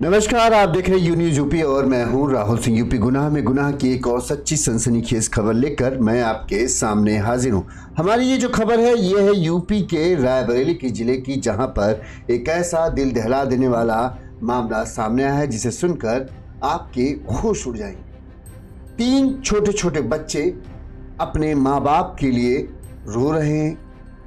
नमस्कार, आप देख रहे हैं यू न्यूज यूपी और मैं हूं राहुल सिंह। यूपी गुनाह में गुनाह की एक और सच्ची सनसनीखेज खबर लेकर मैं आपके सामने हाजिर हूं। हमारी ये जो खबर है ये है यूपी के रायबरेली की जिले की, जहां पर एक ऐसा दिल दहला देने वाला मामला सामने आया है जिसे सुनकर आपके होश उड़ जाएंगे। 3 छोटे छोटे बच्चे अपने माँ बाप के लिए रो रहे हैं।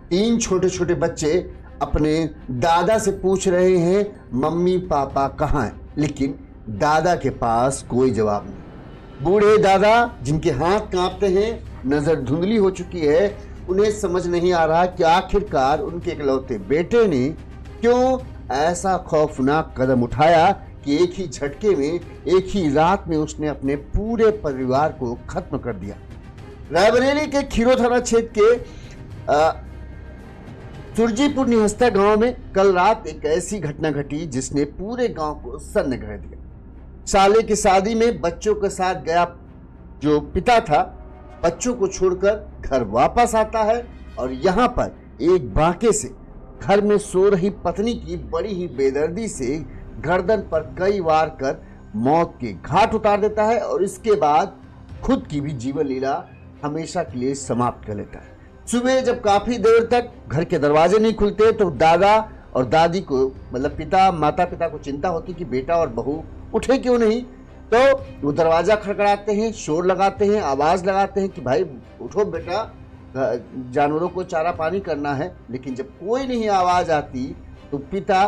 3 छोटे छोटे बच्चे अपने दादा से पूछ रहे हैं मम्मी पापा कहाँ हैं, लेकिन दादा के पास कोई जवाब नहीं। बूढ़े दादा जिनके हाथ कांपते हैं, नजर धुंधली हो चुकी है, उन्हें समझ नहीं आ रहा कि आखिरकार उनके इकलौते बेटे ने क्यों ऐसा खौफनाक कदम उठाया कि एक ही झटके में, एक ही रात में उसने अपने पूरे परिवार को खत्म कर दिया। रायबरेली के खीरो थाना क्षेत्र के सुरजीपुर निहस्ता गांव में कल रात एक ऐसी घटना घटी जिसने पूरे गांव को सन्न कर दिया। साले की शादी में बच्चों के साथ गया जो पिता था, बच्चों को छोड़कर घर वापस आता है और यहां पर एक बांके से घर में सो रही पत्नी की बड़ी ही बेदर्दी से गर्दन पर कई वार कर मौत के घाट उतार देता है और इसके बाद खुद की भी जीवन लीला हमेशा के लिए समाप्त कर लेता है। सुबह जब काफी देर तक घर के दरवाजे नहीं खुलते तो दादा और दादी को, मतलब माता पिता को चिंता होती कि बेटा और बहू उठे क्यों नहीं। तो वो दरवाजा खड़खड़ाते हैं, शोर लगाते हैं, आवाज लगाते हैं कि भाई उठो बेटा, जानवरों को चारा पानी करना है। लेकिन जब कोई नहीं आवाज आती तो पिता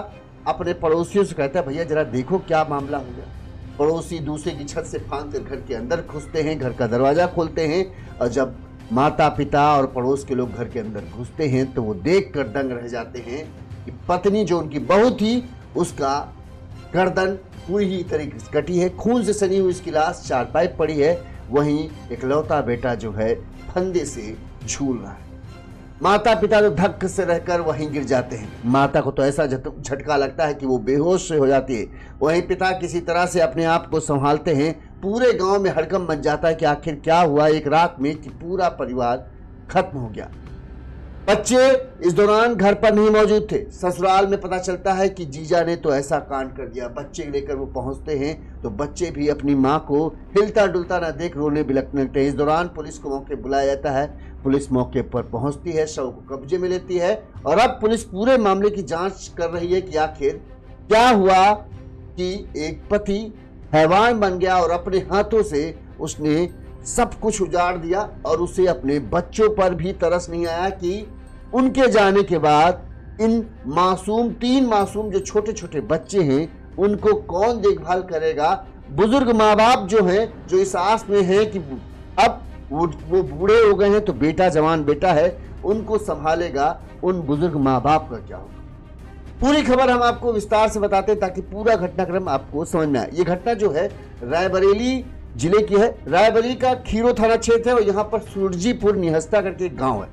अपने पड़ोसियों से कहता है भैया जरा देखो क्या मामला हो गया। पड़ोसी दूसरे की छत से फांद कर घर के अंदर घुसते हैं, घर का दरवाजा खोलते हैं और जब माता पिता और पड़ोस के लोग घर के अंदर घुसते हैं तो वो देखकर दंग रह जाते हैं कि पत्नी जो उनकी बहू थी उसका गर्दन पूरी ही तरीके से कटी है, खून से सनी हुई उसकी लाश चारपाई पड़ी है, वहीं इकलौता बेटा जो है फंदे से झूल रहा है। माता पिता तो धक्के से रहकर वहीं गिर जाते हैं। माता को तो ऐसा झटका लगता है कि वो बेहोश से हो जाती है। वहीं पिता किसी तरह से अपने आप को संभालते हैं। पूरे गांव में हड़कंप मच जाता है कि आखिर क्या हुआ एक रात में कि पूरा परिवार खत्म हो गया। बच्चे इस दौरान घर पर नहीं मौजूद थे। ससुराल में पता चलता है कि जीजा ने तो ऐसा कांड कर दिया। बच्चे लेकर वो पहुंचते हैं तो बच्चे भी अपनी माँ को हिलता डुलता न देख रोने बिलखने लगते हैं। इस दौरान पुलिस को मौके बुलाया जाता है। पुलिस मौके पर पहुंचती है, शव को कब्जे में लेती है और अब पुलिस पूरे मामले की जांच कर रही है कि आखिर क्या हुआ कि एक पति हैवान बन गया और अपने हाथों से उसने सब कुछ उजाड़ दिया और उसे अपने बच्चों पर भी तरस नहीं आया कि उनके जाने के बाद इन 3 मासूम जो छोटे छोटे बच्चे हैं उनको कौन देखभाल करेगा। बुजुर्ग माँ बाप जो हैं, जो इस आस में हैं कि अब वो बूढ़े हो गए हैं तो बेटा, जवान बेटा है, उनको संभालेगा, उन बुजुर्ग माँ बाप का क्या होगा। पूरी खबर हम आपको विस्तार से बताते हैं ताकि पूरा घटनाक्रम आपको समझ में आए। ये घटना जो है रायबरेली जिले की है। रायबरेली का खीरो थाना क्षेत्र है और यहाँ पर सुरजीपुर निहस्ता करके एक गांव है।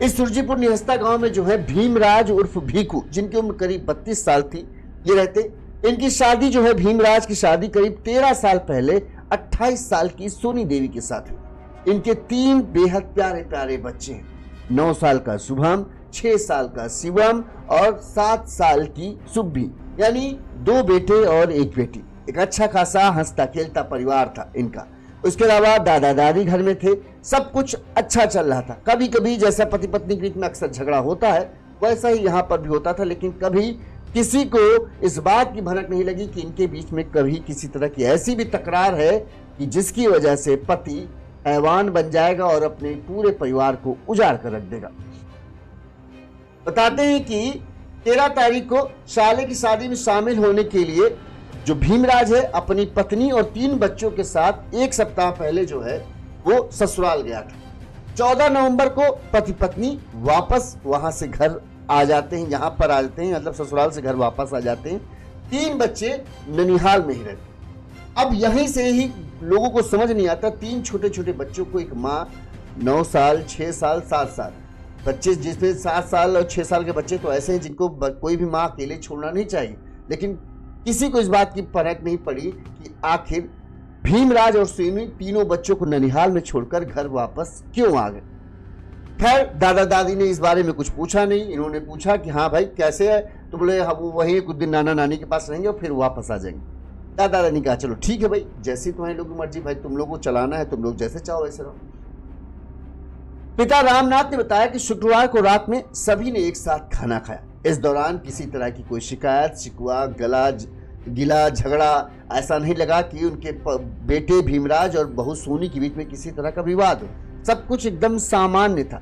इस सुरजीपुर निहस्ता गांव में जो है भीमराज उर्फ भीकू, जिनकी उम्र करीब 32 साल थी, ये रहते। इनकी शादी जो है, भीमराज की शादी करीब 13 साल पहले 28 साल की सोनी देवी के साथ हुई। इनके 3 बेहद प्यारे प्यारे बच्चे हैं। 9 साल का शुभम, 6 साल का शिवम और 7 साल की सुब्बी, यानी 2 बेटे और 1 बेटी। एक अच्छा खासा हंसता खेलता परिवार था इनका। उसके अलावा दादा दादी घर में थे। सब कुछ अच्छा चल रहा था। कभी कभी जैसा पति पत्नी के बीच में अक्सर झगड़ा होता है वैसा ही यहाँ पर भी होता था, लेकिन कभी किसी को इस बात की भनक नहीं लगी कि इनके बीच में कभी किसी तरह की ऐसी भी तकरार है कि जिसकी वजह से पति हैवान बन जाएगा और अपने पूरे परिवार को उजाड़ कर रख देगा। बताते हैं कि 13 तारीख को साले की शादी में शामिल होने के लिए जो भीमराज है अपनी पत्नी और 3 बच्चों के साथ 1 सप्ताह पहले जो है वो ससुराल गया था। 14 नवंबर को पति पत्नी वापस वहां से घर आ जाते हैं, यहाँ पर आ जाते हैं, मतलब ससुराल से घर वापस आ जाते हैं। 3 बच्चे ननिहाल में ही रहते। अब यहीं से ही लोगों को समझ नहीं आता, 3 छोटे छोटे बच्चों को एक माँ, 9 साल, 6 साल, 7 साल बच्चे, जिसमें 7 साल और 6 साल के बच्चे तो ऐसे हैं जिनको कोई भी माँ अकेले छोड़ना नहीं चाहिए, लेकिन किसी को इस बात की फर्क नहीं पड़ी कि आखिर भीमराज और सोनी तीनों बच्चों को ननिहाल में छोड़कर घर वापस क्यों आ गए। खैर दादा दादी ने इस बारे में कुछ पूछा नहीं। इन्होंने पूछा कि हाँ भाई कैसे है, तो बोले हम वहीं कुछ दिन नाना नानी के पास रहेंगे और फिर वापस आ जाएंगे। दादा दादी ने कहा चलो ठीक है भाई, जैसी तुम्हारी लोगों की मर्जी, भाई तुम लोगों को चलाना है, तुम लोग जैसे चाहो वैसे रहो। पिता रामनाथ ने बताया कि शुक्रवार को रात में सभी ने एक साथ खाना खाया। इस दौरान किसी तरह की कोई शिकायत, शिकवा, गिला झगड़ा ऐसा नहीं लगा कि उनके बेटे भीमराज और बहू सोनी के बीच में किसी तरह का विवाद हो। सब कुछ एकदम सामान्य था।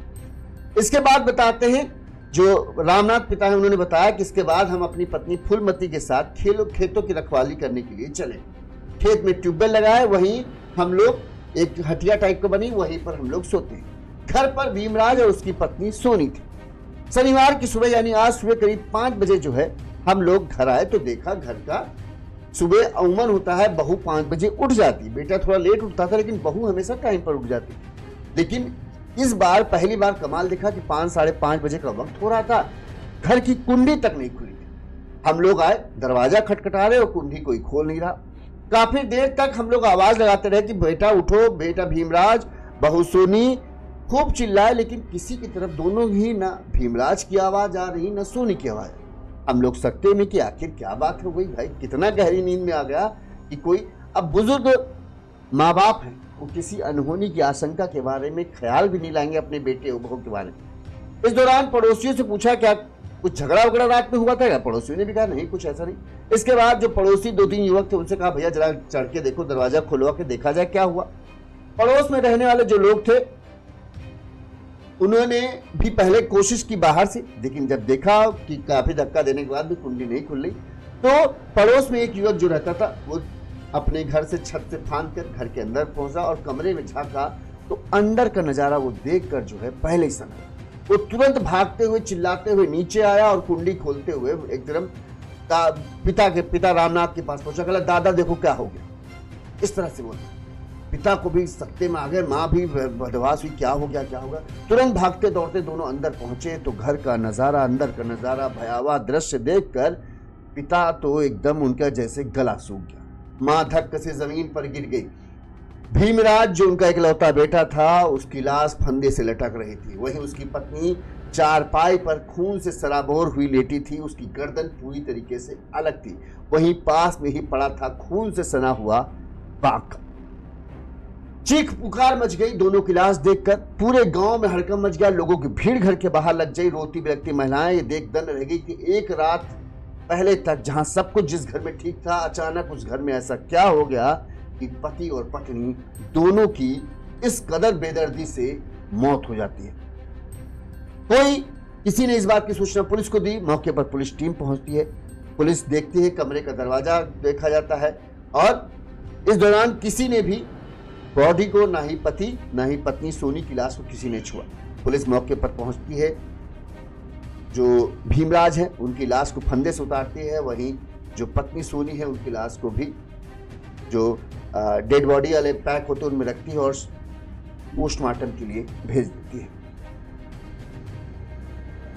इसके बाद बताते हैं जो रामनाथ पिता है, उन्होंने बताया कि इसके बाद हम अपनी पत्नी फूलमती के साथ खेतों की रखवाली करने के लिए चले। खेत में ट्यूबवेल लगाए, वहीं हम लोग एक हटिया टाइप को बनी, वहीं पर हम लोग सोते हैं। घर पर भीमराज और उसकी पत्नी सोनी थी। शनिवार की सुबह यानी आज सुबह करीब 5 बजे जो है हम लोग घर आए तो देखा घर का सुबह अमूमन होता है बहू 5 बजे उठ जाती, बेटा थोड़ा लेट उठता था लेकिन बहू हमेशा टाइम पर उठ जाती। लेकिन इस बार पहली बार कमाल देखा कि 5 साढ़े 5 बजे का वक्त हो रहा था, घर की कुंडी तक नहीं खुली थी। हम लोग आए, दरवाजा खटखटा रहे और कुंडी कोई खोल नहीं रहा। काफी देर तक हम लोग आवाज लगाते रहे कि बेटा उठो, बेटा भीमराज, बहू सोनी, खूब चिल्लाए, लेकिन किसी की तरफ दोनों ही ना भीमराज की आवाज आ रही ना सोनी की आवाज। हम लोग सकते में कि आखिर क्या बात हो गई भाई, कितना गहरी नींद में आ गया कि कोई। अब बुजुर्ग माँ बाप हैं, वो किसी अनहोनी की आशंका के बारे में ख्याल भी नहीं लाएंगे अपने बेटे और बहू के बारे में। इस दौरान पड़ोसियों से पूछा क्या कुछ झगड़ा वगड़ा रात में हुआ था क्या? पड़ोसियों ने भी कहा नहीं कुछ ऐसा नहीं। इसके बाद जो पड़ोसी 2-3 युवक थे उनसे कहा भैया जरा चढ़ के देखो, दरवाजा खुलवा के देखा जाए क्या हुआ। पड़ोस में रहने वाले जो लोग थे उन्होंने भी पहले कोशिश की बाहर से, लेकिन जब देखा कि काफी धक्का देने के बाद भी कुंडी नहीं खुल रही तो पड़ोस में एक युवक जो रहता था वो अपने घर से छत से फांद कर घर के अंदर पहुंचा और कमरे में झांका तो अंदर का नजारा वो देखकर जो है पहले ही सना। वो तुरंत भागते हुए चिल्लाते हुए नीचे आया और कुंडी खोलते हुए एकदम पिता रामनाथ के पास पहुंचा, कहा दादा देखो क्या हो गया। इस तरह से बोला। पिता को भी सख्ते में आ गए, माँ भी बदवास हुई, क्या हो गया। तुरंत भागते दौड़ते दोनों अंदर पहुंचे तो घर का नजारा, अंदर का नजारा, भयावह दृश्य देखकर पिता तो एकदम उनका जैसे गला सूख गया। माँ धक्के से जमीन पर गिर गई। भीमराज जो उनका इकलौता बेटा था उसकी लाश फंदे से लटक रही थी। वहीं उसकी पत्नी चारपाई पर खून से सराबोर हुई लेटी थी, उसकी गर्दन पूरी तरीके से अलग थी। वहीं पास में ही पड़ा था खून से सना हुआ बांक। चीख पुकार मच गई दोनों की लाश देखकर। पूरे गांव में हड़कंप मच गया, लोगों की भीड़ घर के बाहर लग गई। रोती बिलखती महिलाएं ये देख दंग रह गई कि एक रात पहले तक जहां सब कुछ जिस घर में ठीक था, अचानक उस घर में ऐसा क्या हो गया कि पति और पत्नी दोनों की इस कदर बेदर्दी से मौत हो जाती है। किसी ने इस बात की सूचना पुलिस को दी। मौके पर पुलिस टीम पहुंचती है। पुलिस देखती है, कमरे का दरवाजा देखा जाता है और इस दौरान किसी ने भी बॉडी को, ना ही पति ना ही पत्नी सोनी की लाश को किसी ने छुआ। पुलिस मौके पर पहुंचती है, जो भीमराज है उनकी लाश को फंदे से उतारती है, वहीं जो पत्नी सोनी है उनकी लाश को भी जो डेड बॉडी वाले पैक होते हैं उनमें रखती है और पोस्टमार्टम के लिए भेज देती है।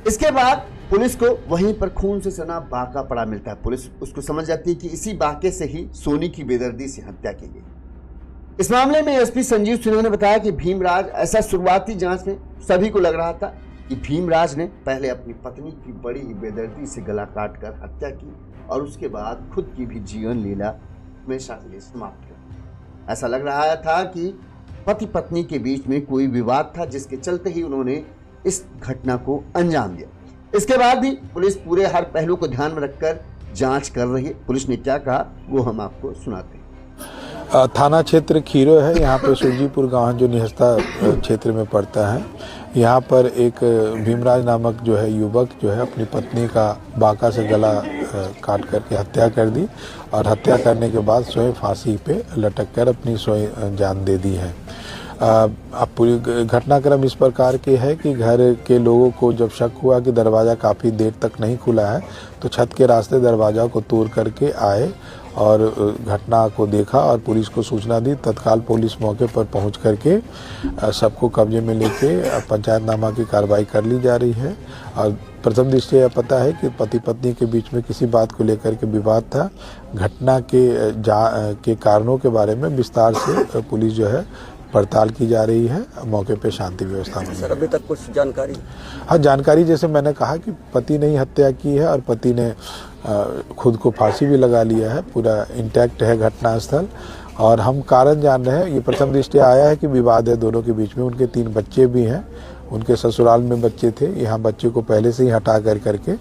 इसके बाद पुलिस को वहीं पर खून से सना बांका पड़ा मिलता है। पुलिस उसको समझ जाती है कि इसी बांके से ही सोनी की बेदर्दी से हत्या की गई। इस मामले में एसपी संजीव सिन्हा ने बताया कि भीमराज, ऐसा शुरुआती जांच में सभी को लग रहा था कि भीमराज ने पहले अपनी पत्नी की बड़ी ही बेदर्दी से गला काटकर हत्या की और उसके बाद खुद की भी जीवन लीला हमेशा के लिए समाप्त कर। ऐसा लग रहा था कि पति पत्नी के बीच में कोई विवाद था जिसके चलते ही उन्होंने इस घटना को अंजाम दिया। इसके बाद भी पुलिस पूरे हर पहलू को ध्यान में रखकर जांच कर रही है। पुलिस ने क्या कहा वो हम आपको सुनाते हैं। थाना क्षेत्र खीरो है, यहाँ पे सुरजीपुर गांव जो निहस्ता क्षेत्र में पड़ता है। यहाँ पर एक भीमराज नामक जो है युवक जो है अपनी पत्नी का बांका से गला काट करके हत्या कर दी और हत्या करने के बाद स्वयं फांसी पे लटक कर अपनी स्वयं जान दे दी है। अब पूरी घटनाक्रम इस प्रकार के है कि घर के लोगों को जब शक हुआ कि दरवाज़ा काफ़ी देर तक नहीं खुला है तो छत के रास्ते दरवाज़ा को तोड़ करके आए और घटना को देखा और पुलिस को सूचना दी। तत्काल पुलिस मौके पर पहुंच करके सबको कब्जे में लेके पंचायतनामा की कार्रवाई कर ली जा रही है। और प्रथम दृष्टया यह पता है कि पति पत्नी के बीच में किसी बात को लेकर के विवाद था। घटना के कारणों के बारे में विस्तार से पुलिस जो है पड़ताल की जा रही है, मौके पे शांति व्यवस्था में। सर, अभी तक कुछ जानकारी? हाँ, जानकारी जैसे मैंने कहा कि पति ने ही हत्या की है और पति ने खुद को फांसी भी लगा लिया है। पूरा इंटैक्ट है घटनास्थल और हम कारण जान रहे हैं। ये प्रथम दृष्टया आया है कि विवाद है दोनों के बीच में। उनके 3 बच्चे भी हैं, उनके ससुराल में बच्चे थे, यहाँ बच्चे को पहले से ही हटा करके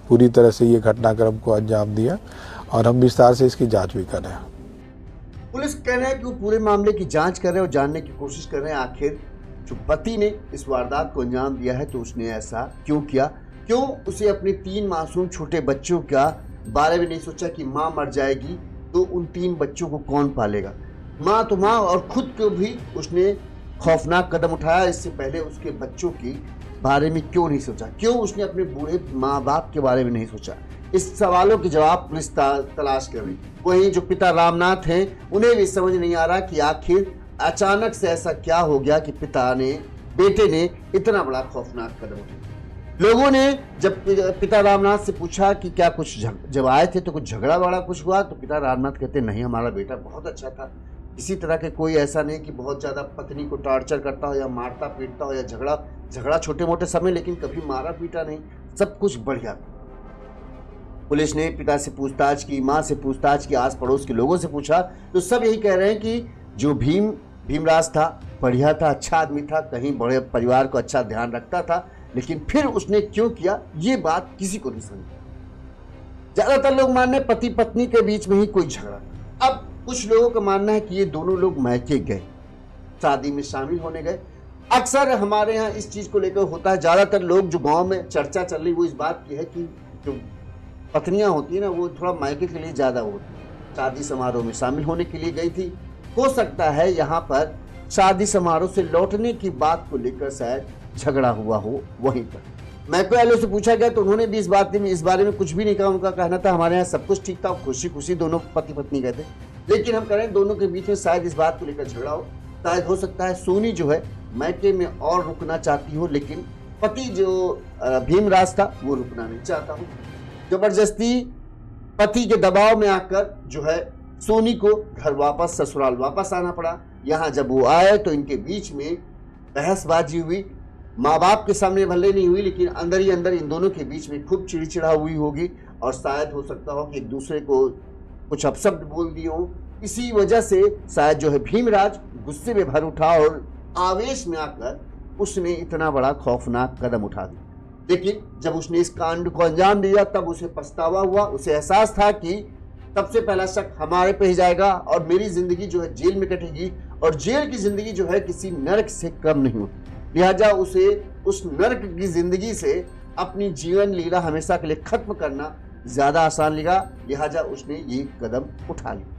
पूरी तरह से ये घटनाक्रम को अंजाम दिया और हम विस्तार से इसकी जाँच भी कर रहे हैं। पुलिस कह रहे हैं कि वो पूरे मामले की जांच कर रहे हैं और जानने की कोशिश कर रहे हैं आखिर जो पति ने इस वारदात को अंजाम दिया है तो उसने ऐसा क्यों किया, क्यों उसे अपने 3 मासूम छोटे बच्चों का बारे में नहीं सोचा कि माँ मर जाएगी तो उन 3 बच्चों को कौन पालेगा। माँ तो माँ, और खुद को भी उसने खौफनाक कदम उठाया। इससे पहले उसके बच्चों के बारे में क्यों नहीं सोचा, क्यों उसने अपने बूढ़े माँ बाप के बारे में नहीं सोचा। इस सवालों के जवाब पुलिस तलाश कर रही। वहीं जो पिता रामनाथ हैं, उन्हें भी समझ नहीं आ रहा कि आखिर अचानक से ऐसा क्या हो गया कि बेटे ने इतना बड़ा खौफनाक कदम उठाया। लोगों ने जब पिता रामनाथ से पूछा कि क्या कुछ जब आए थे तो कुछ झगड़ा वगड़ा कुछ हुआ, तो पिता रामनाथ कहते नहीं, हमारा बेटा बहुत अच्छा था, किसी तरह के कोई ऐसा नहीं कि बहुत ज़्यादा पत्नी को टॉर्चर करता हो या मारता पीटता हो या झगड़ा छोटे मोटे समय, लेकिन कभी मारा पीटा नहीं, सब कुछ बढ़िया था। पुलिस ने पिता से पूछताछ की, माँ से पूछताछ की, आस पड़ोस के लोगों से पूछा तो सब यही कह रहे हैं कि जो भीमराज था बढ़िया था, अच्छा आदमी था, कहीं बड़े परिवार को अच्छा ध्यान रखता था, लेकिन फिर उसने क्यों किया ये बात किसी को नहीं समझ। ज्यादातर लोग मानने पति पत्नी के बीच में ही कोई झगड़ा। अब कुछ लोगों का मानना है कि ये दोनों लोग मायके गए, शादी में शामिल होने गए। अक्सर हमारे यहाँ इस चीज को लेकर होता है, ज्यादातर लोग जो गांव में चर्चा चल रही वो इस बात की है कि जो पत्नियां होती है ना वो थोड़ा मायके के लिए ज्यादा होती है, शादी समारोह में शामिल होने के लिए गई थी। हो सकता है यहाँ पर शादी समारोह से लौटने की बात को लेकर शायद झगड़ा हुआ हो। वहीं पर मैको वालों से पूछा गया तो उन्होंने भी इस बारे में कुछ भी नहीं कहा। उनका कहना था हमारे यहाँ सब कुछ ठीक था, खुशी खुशी दोनों पति पत्नी गए थे। लेकिन हम कह रहे हैं दोनों के बीच में शायद इस बात को लेकर झगड़ा हो। शायद हो सकता है सोनी जो है मैके में और रुकना चाहती हो, लेकिन पति जो भीमराज था वो रुकना नहीं चाहता हो। जबरदस्ती पति के दबाव में आकर जो है सोनी को घर वापस ससुराल वापस आना पड़ा। यहाँ जब वो आए तो इनके बीच में बहसबाजी हुई। माँ बाप के सामने भले नहीं हुई, लेकिन अंदर ही अंदर इन दोनों के बीच में खूब चिड़चिड़ा हुई होगी और शायद हो सकता हो कि एक दूसरे को कुछ अपशब्द बोल दिए हो। इसी वजह से शायद जो है भीमराज गुस्से में भर उठा और आवेश में आकर उसने इतना बड़ा खौफनाक कदम उठा दिया। लेकिन जब उसने इस कांड को अंजाम दिया तब उसे पछतावा हुआ। उसे एहसास था कि सबसे पहला शक हमारे पे ही जाएगा और मेरी जिंदगी जो है जेल में कटेगी, और जेल की जिंदगी जो है किसी नरक से कम नहीं होती। लिहाजा उसे उस नरक की जिंदगी से अपनी जीवन लीला हमेशा के लिए खत्म करना ज्यादा आसान लगा। लिहाजा उसने ये कदम उठा लिया।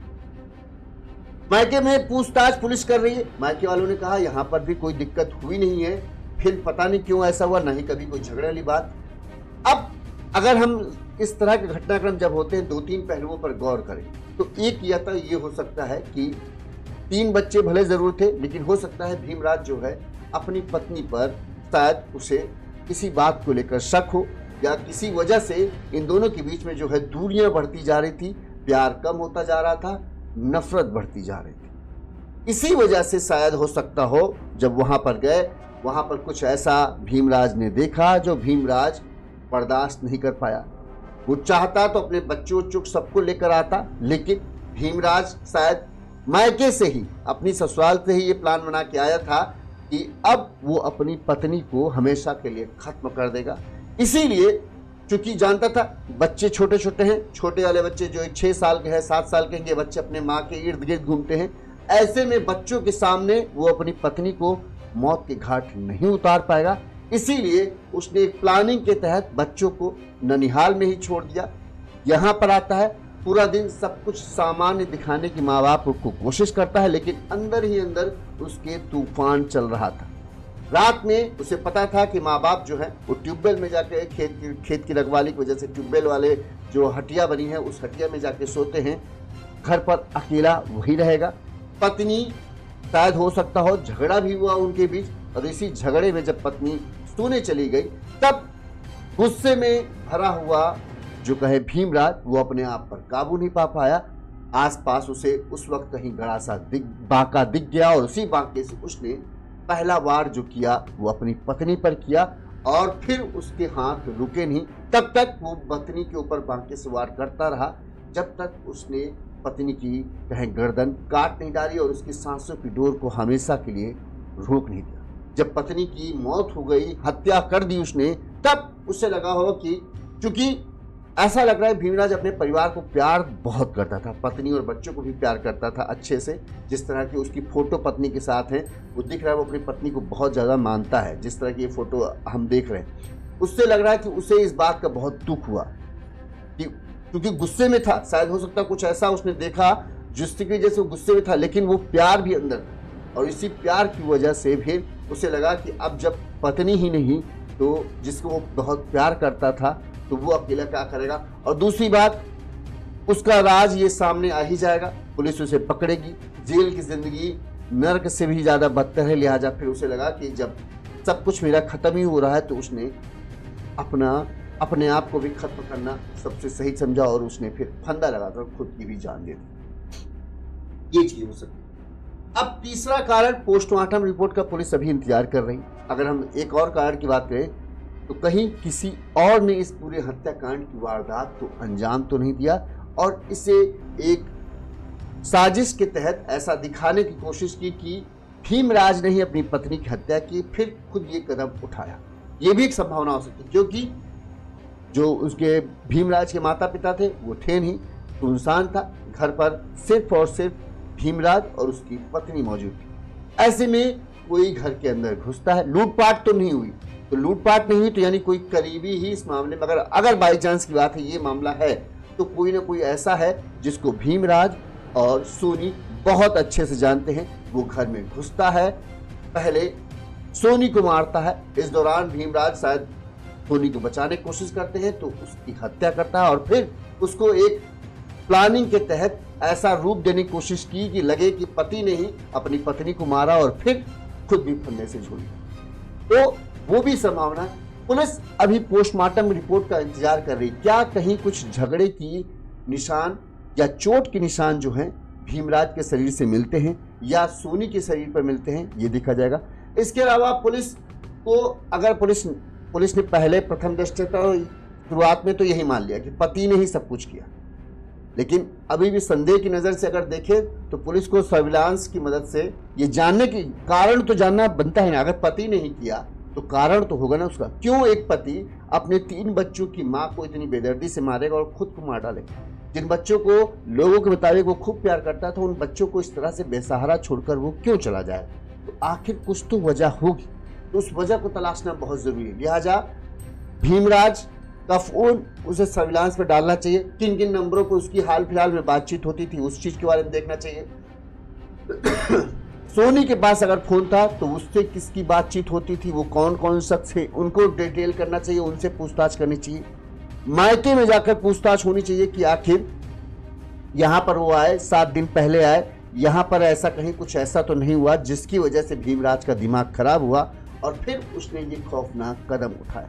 मायके में पूछताछ पुलिस कर रही है। मायके वालों ने कहा यहाँ पर भी कोई दिक्कत हुई नहीं है, फिर पता नहीं क्यों ऐसा हुआ, नहीं कभी कोई झगड़े वाली बात। अब अगर हम इस तरह के घटनाक्रम जब होते हैं 2-3 पहलुओं पर गौर करें तो एक या तो ये हो सकता है कि 3 बच्चे भले जरूर थे, लेकिन हो सकता है भीमराज जो है अपनी पत्नी पर शायद उसे किसी बात को लेकर शक हो, या किसी वजह से इन दोनों के बीच में जो है दूरियां बढ़ती जा रही थी, प्यार कम होता जा रहा था, नफरत बढ़ती जा रही थी। इसी वजह से शायद हो सकता हो जब वहां पर गए, वहां पर कुछ ऐसा भीमराज ने देखा जो भीमराज बर्दाश्त नहीं कर पाया। वो चाहता तो अपने बच्चों चुक सबको लेकर आता, लेकिन भीमराज शायद मायके से ही अपनी ससुराल से ही ये प्लान बना के आया था कि अब वो अपनी पत्नी को हमेशा के लिए खत्म कर देगा। इसीलिए क्योंकि जानता था बच्चे छोटे छोटे हैं, छोटे वाले बच्चे जो 6 साल के हैं, 7 साल के हैं, ये बच्चे अपने माँ के इर्द गिर्द घूमते हैं। ऐसे में बच्चों के सामने वो अपनी पत्नी को मौत के घाट नहीं उतार पाएगा। इसीलिए उसने एक प्लानिंग के तहत बच्चों को ननिहाल में ही छोड़ दिया। यहाँ पर आता है, पूरा दिन सब कुछ सामान्य दिखाने की माँ बाप को कोशिश करता है, लेकिन अंदर ही अंदर उसके तूफान चल रहा था। रात में उसे पता था कि माँ बाप जो है वो ट्यूबवेल में जाके खेत की रखवाली की वजह से ट्यूबवेल वाले जो हटिया बनी है उस हटिया में जाके सोते हैं। घर पर अकेला वही रहेगा। पत्नी शायद हो सकता हो झगड़ा भी हुआ उनके बीच, और इसी झगड़े में जब पत्नी सोने चली गई तब गुस्से में भरा हुआ जो कहे भीमराज वो अपने आप पर काबू नहीं पा पाया। आसपास उसे उस वक्त कहीं बड़ा सा बांका दिख गया और उसी बांके से उसने पहला वार जो किया वो अपनी पत्नी पर किया और फिर उसके हाथ रुके नहीं। तब तक वो पत्नी के ऊपर बांके से वार करता रहा जब तक उसने पत्नी की कहीं गर्दन काट नहीं डाली और उसकी सांसों की डोर को हमेशा के लिए रोक नहीं दिया। जब पत्नी की मौत हो गई, हत्या कर दी उसने, तब उसे लगा हो कि चूंकि ऐसा लग रहा है भीमराज अपने परिवार को प्यार बहुत करता था, पत्नी और बच्चों को भी प्यार करता था अच्छे से। जिस तरह की उसकी फोटो पत्नी के साथ है वो दिख रहा है वो अपनी पत्नी को बहुत ज़्यादा मानता है। जिस तरह की ये फोटो हम देख रहे हैं उससे लग रहा है कि उसे इस बात का बहुत दुख हुआ कि क्योंकि गुस्से में था, शायद हो सकता कुछ ऐसा उसने देखा जिसकी वजह से वो गुस्से में था, लेकिन वो प्यार भी अंदर था और इसी प्यार की वजह से फिर उसे लगा कि अब जब पत्नी ही नहीं तो जिसको वो बहुत प्यार करता था तो वो अकेला क्या करेगा। और दूसरी बात, उसका राज ये सामने आ ही जाएगा, पुलिस उसे पकड़ेगी, जेल की जिंदगी नर्क से भी ज्यादा बदतर है। लिहाजा फिर उसे लगा कि जब सब कुछ मेरा खत्म ही हो रहा है तो उसने अपने आप को भी खत्म करना सबसे सही समझा और उसने फिर फंदा लगाकर खुद की भी जान दे दी। ये चीज हो सकती। अब तीसरा कारण, पोस्टमार्टम रिपोर्ट का पुलिस अभी इंतजार कर रही। अगर हम एक और कारण की बात करें तो कहीं किसी और ने इस पूरे हत्याकांड की वारदात को अंजाम तो नहीं दिया और इसे एक साजिश के तहत ऐसा दिखाने की कोशिश की कि भीमराज ने ही अपनी पत्नी की हत्या की, फिर खुद ये कदम उठाया। ये भी एक संभावना हो सकती है क्योंकि जो उसके भीमराज के माता पिता थे वो थे नहीं, सुनसान था, घर पर सिर्फ और सिर्फ भीमराज और उसकी पत्नी मौजूद थी। ऐसे में कोई घर के अंदर घुसता है, लूटपाट तो नहीं हुई, तो लूटपाट नहीं हुई तो यानी कोई करीबी ही इस मामले में, अगर बाई चांस की बात है ये मामला है तो कोई ना कोई ऐसा है जिसको भीमराज और सोनी बहुत अच्छे से जानते हैं। वो घर में घुसता है, पहले सोनी को मारता है, इस दौरान भीमराज शायद सोनी को बचाने की कोशिश करते हैं तो उसकी हत्या करता है और फिर उसको एक प्लानिंग के तहत ऐसा रूप देने की कोशिश की कि लगे कि पति ने ही अपनी पत्नी को मारा और फिर खुद भी फंदे से झूली। तो वो भी संभावना है। पुलिस अभी पोस्टमार्टम रिपोर्ट का इंतजार कर रही, क्या कहीं कुछ झगड़े की निशान या चोट के निशान जो हैं भीमराज के शरीर से मिलते हैं या सोनी के शरीर पर मिलते हैं, ये देखा जाएगा। इसके अलावा पुलिस को अगर पुलिस ने पहले प्रथम दृष्टया तो शुरुआत में तो यही मान लिया कि पति ने ही सब कुछ किया, लेकिन अभी भी संदेह की नजर से अगर देखें तो पुलिस को सर्विलांस की मदद से ये जानने की कारण तो जानना बनता है ना। अगर पति ने ही किया तो कारण तो होगा ना उसका, क्यों एक पति अपने 3 बच्चों की मां को इतनी बेदर्दी से मारेगा और खुद को मार डालेगा। जिन बच्चों को लोगों के मुताबिक वो खूब प्यार करता था उन बच्चों को इस तरह से बेसहारा छोड़कर वो क्यों चला जाए। तो आखिर कुछ तो वजह होगी, तो उस वजह को तलाशना बहुत जरूरी है। लिहाजा भीमराज का फोन उसे सर्विलांस पर डालना चाहिए, किन किन नंबरों पर उसकी हाल फिलहाल में बातचीत होती थी उस चीज के बारे में देखना चाहिए। सोनी के पास अगर फोन था तो उससे किसकी बातचीत होती थी, वो कौन कौन शख्स थे, उनको डिटेल करना चाहिए, उनसे पूछताछ करनी चाहिए। मायके में जाकर पूछताछ होनी चाहिए कि आखिर यहाँ पर वो आए, 7 दिन पहले आए, यहाँ पर ऐसा कहीं कुछ ऐसा तो नहीं हुआ जिसकी वजह से भीमराज का दिमाग खराब हुआ और फिर उसने ये खौफनाक कदम उठाया।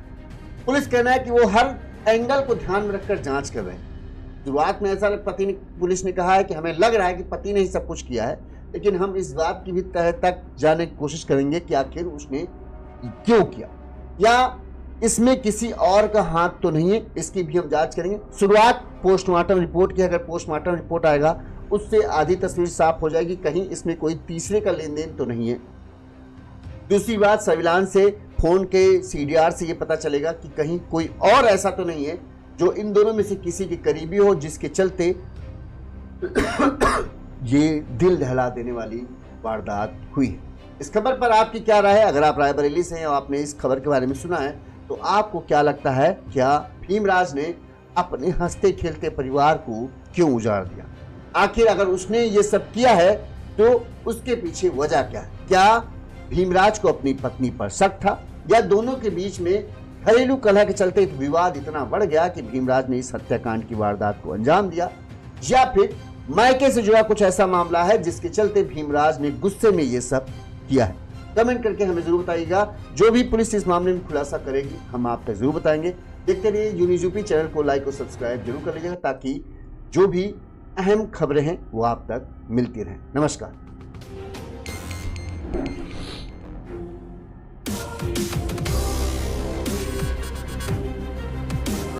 पुलिस कहना है कि वो हर एंगल को ध्यान में रखकर जांच कर रहे हैं। शुरुआत में ऐसा पुलिस ने कहा है कि हमें लग रहा है कि पति ने ही सब कुछ किया है, लेकिन हम इस बात की भी तह तक जानने की कोशिश करेंगे कि आखिर उसने क्यों किया या इसमें किसी और का हाथ तो नहीं है, इसकी भी हम जांच करेंगे। शुरुआत पोस्टमार्टम रिपोर्ट की, अगर पोस्टमार्टम रिपोर्ट आएगा उससे आधी तस्वीर साफ हो जाएगी, कहीं इसमें कोई तीसरे का लेन देन तो नहीं है। दूसरी बात, सर्विलांस से फोन के CDR से ये पता चलेगा कि कहीं कोई और ऐसा तो नहीं है जो इन दोनों में से किसी के करीबी हो जिसके चलते ये दिल दहला देने वाली वारदात हुई है। इस खबर पर आपकी क्या राय है? अगर आप रायबरेली से हैं और आपने इस खबर के बारे में सुना है तो आपको क्या लगता है, क्या भीमराज ने अपने हंसते खेलते परिवार को क्यों उजाड़ दिया? आखिर अगर उसने ये सब किया है तो उसके पीछे वजह क्या है? क्या भीमराज को अपनी पत्नी पर शक था या दोनों के बीच में घरेलू कलह के चलते विवाद इतना बढ़ गया कि भीमराज ने इस हत्याकांड की वारदात को अंजाम दिया, या फिर मायके से जुड़ा कुछ ऐसा मामला है जिसके चलते भीमराज ने गुस्से में ये सब किया है? कमेंट करके हमें जरूर बताइएगा। जो भी पुलिस इस मामले में खुलासा करेगी हम आप तक जरूर बताएंगे। देखते रहिए यूनिज़ यूपी, चैनल को लाइक और सब्सक्राइब जरूर कर लीजिएगा ताकि जो भी अहम खबरें हैं वो आप तक मिलती रहें। नमस्कार।